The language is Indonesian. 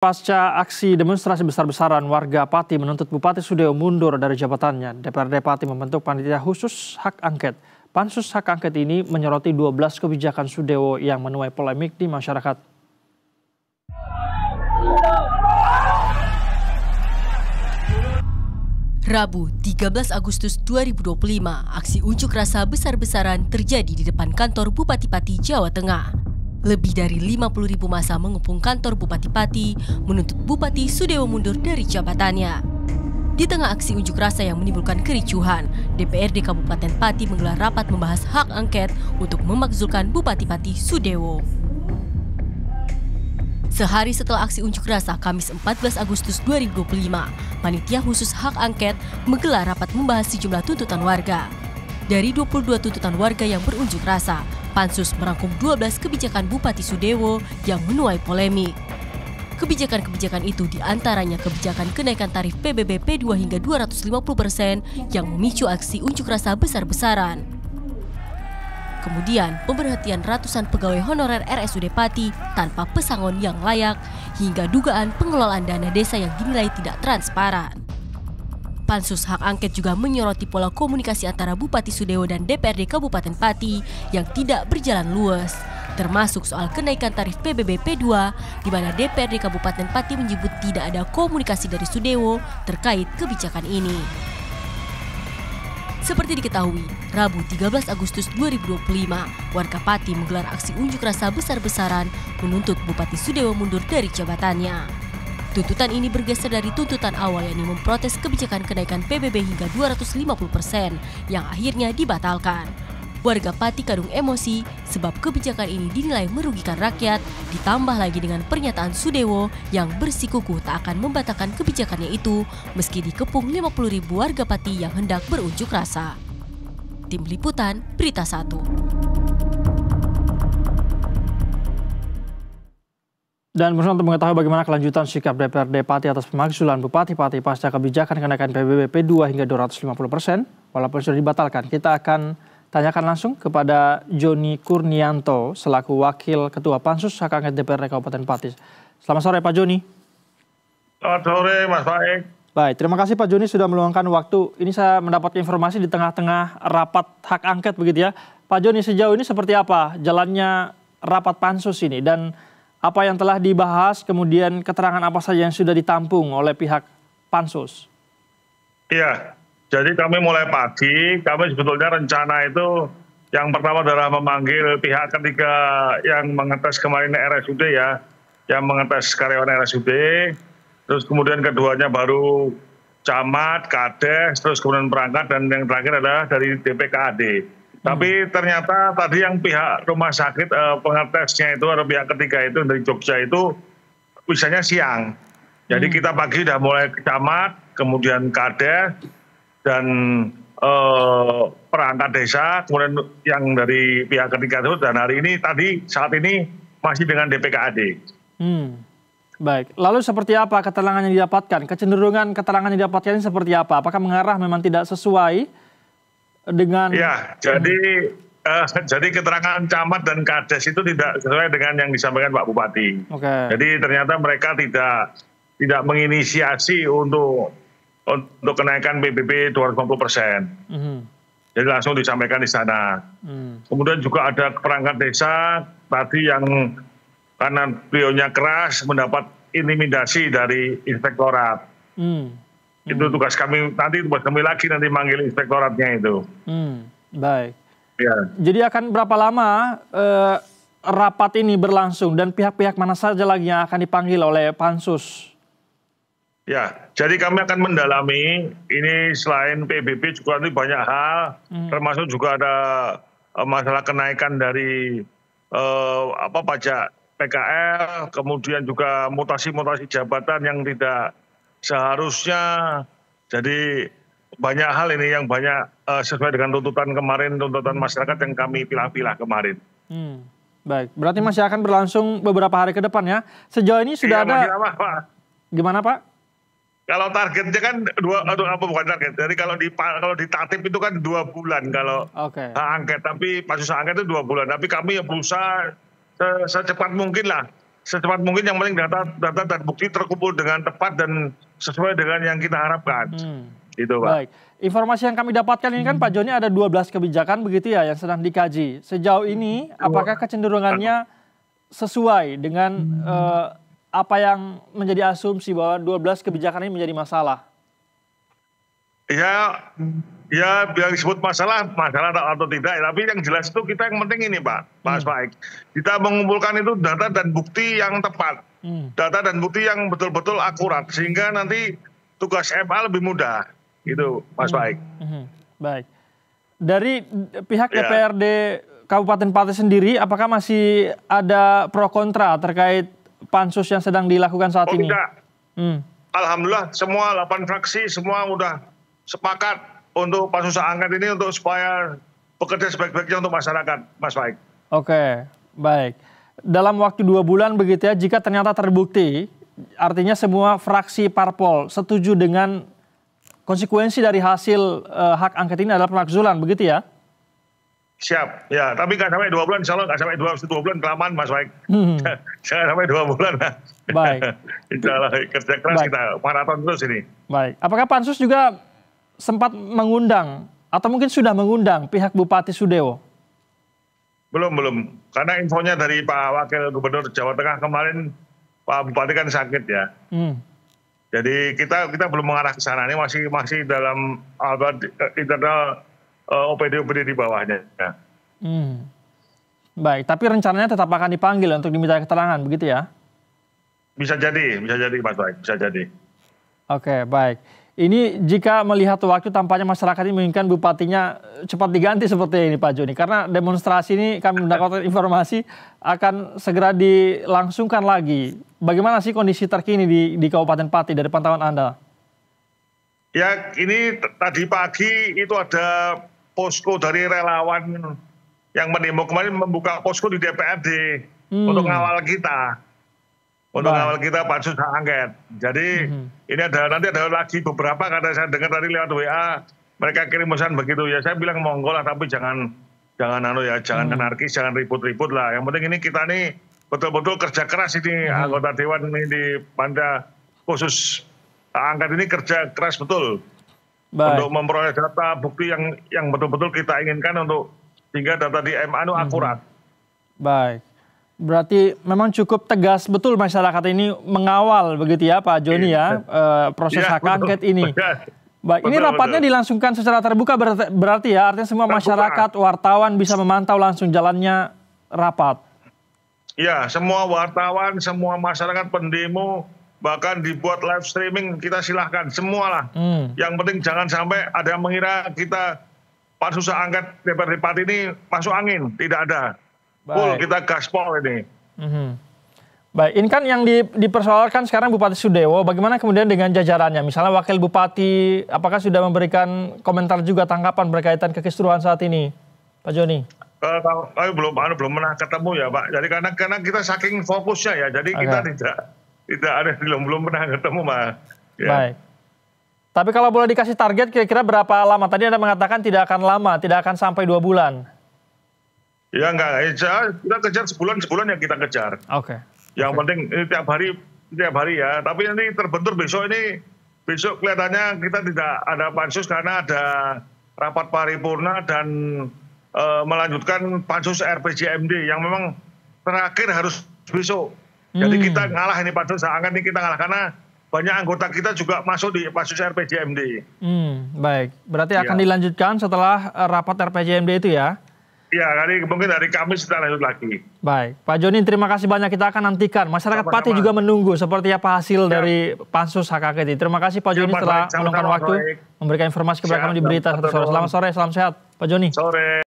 Pasca aksi demonstrasi besar-besaran, warga Pati menuntut Bupati Sudewo mundur dari jabatannya. DPRD Pati membentuk panitia khusus hak angket. Pansus hak angket ini menyoroti 12 kebijakan Sudewo yang menuai polemik di masyarakat. Rabu, 13 Agustus 2025, aksi unjuk rasa besar-besaran terjadi di depan kantor Bupati Pati, Jawa Tengah. Lebih dari 50.000 massa mengepung kantor Bupati Pati menuntut Bupati Sudewo mundur dari jabatannya. Di tengah aksi unjuk rasa yang menimbulkan kericuhan, DPRD Kabupaten Pati menggelar rapat membahas hak angket untuk memakzulkan Bupati Pati Sudewo. Sehari setelah aksi unjuk rasa Kamis 14 Agustus 2025, panitia khusus hak angket menggelar rapat membahas sejumlah tuntutan warga. Dari 22 tuntutan warga yang berunjuk rasa, Pansus merangkum 12 kebijakan Bupati Sudewo yang menuai polemik. Kebijakan-kebijakan itu diantaranya kebijakan kenaikan tarif PBB P2 hingga 250% yang memicu aksi unjuk rasa besar-besaran. Kemudian, pemberhentian ratusan pegawai honorer RSUD Pati tanpa pesangon yang layak, hingga dugaan pengelolaan dana desa yang dinilai tidak transparan. Pansus hak angket juga menyoroti pola komunikasi antara Bupati Sudewo dan DPRD Kabupaten Pati yang tidak berjalan luas, termasuk soal kenaikan tarif PBB P2, di mana DPRD Kabupaten Pati menyebut tidak ada komunikasi dari Sudewo terkait kebijakan ini. Seperti diketahui, Rabu 13 Agustus 2025, warga Pati menggelar aksi unjuk rasa besar-besaran menuntut Bupati Sudewo mundur dari jabatannya. Tuntutan ini bergeser dari tuntutan awal yakni memprotes kebijakan kenaikan PBB hingga 250% yang akhirnya dibatalkan. Warga Pati kadung emosi sebab kebijakan ini dinilai merugikan rakyat, ditambah lagi dengan pernyataan Sudewo yang bersikukuh tak akan membatalkan kebijakannya itu meski dikepung 50.000 warga Pati yang hendak berunjuk rasa. Tim Liputan, Berita 1. Dan bersama untuk mengetahui bagaimana kelanjutan sikap DPRD Pati atas pemakzulan Bupati Pati pasca kebijakan kenaikan PBB P2 hingga 250%, walaupun sudah dibatalkan, kita akan tanyakan langsung kepada Joni Kurnianto selaku Wakil Ketua Pansus Hak Angket DPRD Kabupaten Pati. Selamat sore Pak Joni. Selamat sore Mas Baik. Baik, terima kasih Pak Joni sudah meluangkan waktu. Ini saya mendapat informasi di tengah-tengah rapat hak angket begitu ya. Pak Joni, sejauh ini seperti apa jalannya rapat Pansus ini dan apa yang telah dibahas, kemudian keterangan apa saja yang sudah ditampung oleh pihak Pansus? Iya, jadi kami mulai pagi, kami sebetulnya rencana itu yang pertama adalah memanggil pihak ketiga yang mengetes kemarin RSUD ya, yang mengetes karyawan RSUD, terus kemudian keduanya baru camat, kades, terus kemudian perangkat, dan yang terakhir adalah dari DPKAD. Tapi ternyata tadi yang pihak rumah sakit pengetesnya itu atau pihak ketiga itu dari Jogja itu bisanya siang. Jadi kita pagi sudah mulai camat, kemudian kades dan perangkat desa, kemudian yang dari pihak ketiga itu, dan hari ini tadi saat ini masih dengan DPKAD. Baik, lalu seperti apa keterangan yang didapatkan? Kecenderungan keterangan yang didapatkan ini seperti apa? Apakah mengarah memang tidak sesuai dengan... Ya, jadi keterangan camat dan kades itu tidak sesuai dengan yang disampaikan Pak Bupati. Jadi ternyata mereka tidak menginisiasi untuk kenaikan PBB 250%. Jadi langsung disampaikan di sana. Kemudian juga ada perangkat desa tadi yang karena beliaunya keras mendapat intimidasi dari inspektorat. Itu tugas kami, nanti tugas kami lagi nanti manggil inspektoratnya itu. Baik. Ya. Jadi akan berapa lama rapat ini berlangsung dan pihak-pihak mana saja lagi yang akan dipanggil oleh Pansus? Ya, jadi kami akan mendalami ini selain PBB juga nanti banyak hal, termasuk juga ada masalah kenaikan dari pajak PKL, kemudian juga mutasi-mutasi jabatan yang tidak seharusnya. Jadi banyak hal ini yang banyak sesuai dengan tuntutan kemarin, tuntutan masyarakat yang kami pilah-pilah kemarin. Baik, berarti masih akan berlangsung beberapa hari ke depan ya. Sejauh ini sudah ada... Masih lama, Pak. Gimana Pak? Kalau targetnya kan bukan target. Jadi kalau di tatip itu kan 2 bulan kalau hak angket, tapi pansus hak angket itu 2 bulan. Tapi kami berusaha secepat mungkin lah secepat mungkin, yang penting data dan bukti terkumpul dengan tepat dan sesuai dengan yang kita harapkan. Gitu, Pak. Baik. Informasi yang kami dapatkan ini kan Pak Joni ada 12 kebijakan begitu ya yang sedang dikaji. Sejauh ini apakah kecenderungannya sesuai dengan apa yang menjadi asumsi bahwa 12 kebijakan ini menjadi masalah? Ya yang disebut masalah atau tidak, tapi yang jelas itu kita yang penting ini Pak Faik. Kita mengumpulkan itu data dan bukti yang tepat, data dan bukti yang betul-betul akurat, sehingga nanti tugas MA lebih mudah, gitu Mas Faik. Baik. Dari pihak DPRD Kabupaten Pati sendiri, apakah masih ada pro kontra terkait pansus yang sedang dilakukan saat ini? Tidak. Alhamdulillah semua 8 fraksi semua udah sepakat untuk pansus hak angket ini untuk supaya bekerja sebaik-baiknya untuk masyarakat, Mas Faik. Oke, baik. Dalam waktu 2 bulan begitu ya, jika ternyata terbukti, artinya semua fraksi parpol setuju dengan konsekuensi dari hasil hak angket ini adalah pemakzulan, begitu ya? Siap, ya. Tapi nggak sampai 2 bulan, insya Allah nggak sampai 2 bulan, kelamaan Mas Faik. Jangan sampai 2 bulan. Baik. Insya Allah kerja keras kita, maraton terus ini. Baik. Apakah Pansus juga sempat mengundang atau mungkin sudah mengundang pihak Bupati Sudewo? Belum. Karena infonya dari Pak Wakil Gubernur Jawa Tengah kemarin, Pak Bupati kan sakit ya. Jadi kita belum mengarah ke sana. Ini masih dalam internal OPD di bawahnya. Baik, tapi rencananya tetap akan dipanggil untuk diminta keterangan, begitu ya? Bisa jadi Mas Baik, bisa jadi. Oke, baik. Ini jika melihat waktu tampaknya masyarakat ini menginginkan bupatinya cepat diganti seperti ini Pak Joni. Karena demonstrasi ini kami mendapatkan informasi akan segera dilangsungkan lagi. Bagaimana sih kondisi terkini di Kabupaten Pati dari pantauan Anda? Ya, ini tadi pagi itu ada posko dari relawan yang mendemo kemarin membuka posko di DPRD untuk ngawal kita. Untuk ngawal kita pansus hak angket. Jadi ini nanti ada lagi beberapa, karena saya dengar tadi lewat WA mereka kirim pesan begitu ya. Saya bilang monggo lah, tapi jangan jangan anarkis, jangan ribut-ribut lah. Yang penting ini kita nih betul-betul kerja keras ini, anggota dewan ini di Panda khusus hak angket ini kerja keras betul. Untuk memperoleh data bukti yang betul-betul kita inginkan untuk sehingga data di MA itu akurat. Baik. Berarti memang cukup tegas betul masyarakat ini mengawal begitu ya Pak Joni ya, proses hak angket ini. Baik, ini rapatnya dilangsungkan secara terbuka berarti ya, artinya semua masyarakat, wartawan bisa memantau langsung jalannya rapat. Ya, semua wartawan, semua masyarakat pendemo, bahkan dibuat live streaming, kita silahkan, semualah. Yang penting jangan sampai ada yang mengira kita pansus hak angket DPRD Pati ini masuk angin, tidak ada. Full, kita gaspol ini. Baik, ini kan yang dipersoalkan sekarang Bupati Sudewo, bagaimana kemudian dengan jajarannya? Misalnya Wakil Bupati, apakah sudah memberikan komentar juga tanggapan berkaitan kekisruhan saat ini, Pak Joni? Belum pernah ketemu ya Pak. Jadi karena kita saking fokusnya ya, jadi kita tidak ada, belum pernah ketemu Pak. Ya. Baik. Tapi kalau boleh dikasih target kira-kira berapa lama? Tadi Anda mengatakan tidak akan lama, tidak akan sampai 2 bulan. Ya enggak, kita kejar sebulan yang kita kejar. Oke. Yang penting ini tiap hari ya. Tapi nanti terbentur besok kelihatannya kita tidak ada pansus karena ada rapat paripurna dan melanjutkan pansus RPJMD yang memang terakhir harus besok. Jadi kita ngalah ini pansus hak angket ini kita ngalah karena banyak anggota kita juga masuk di pansus RPJMD. Baik, berarti akan dilanjutkan setelah rapat RPJMD itu ya? Ya, mungkin hari Kamis kita lanjut lagi. Baik, Pak Joni terima kasih banyak, kita akan nantikan. Masyarakat Pati juga menunggu seperti apa hasil dari pansus hak angket ini. Terima kasih Pak Joni telah meluangkan waktu memberikan informasi kepada kami di Berita Satu Sore. Selamat sore, salam sehat Pak Joni. Sore.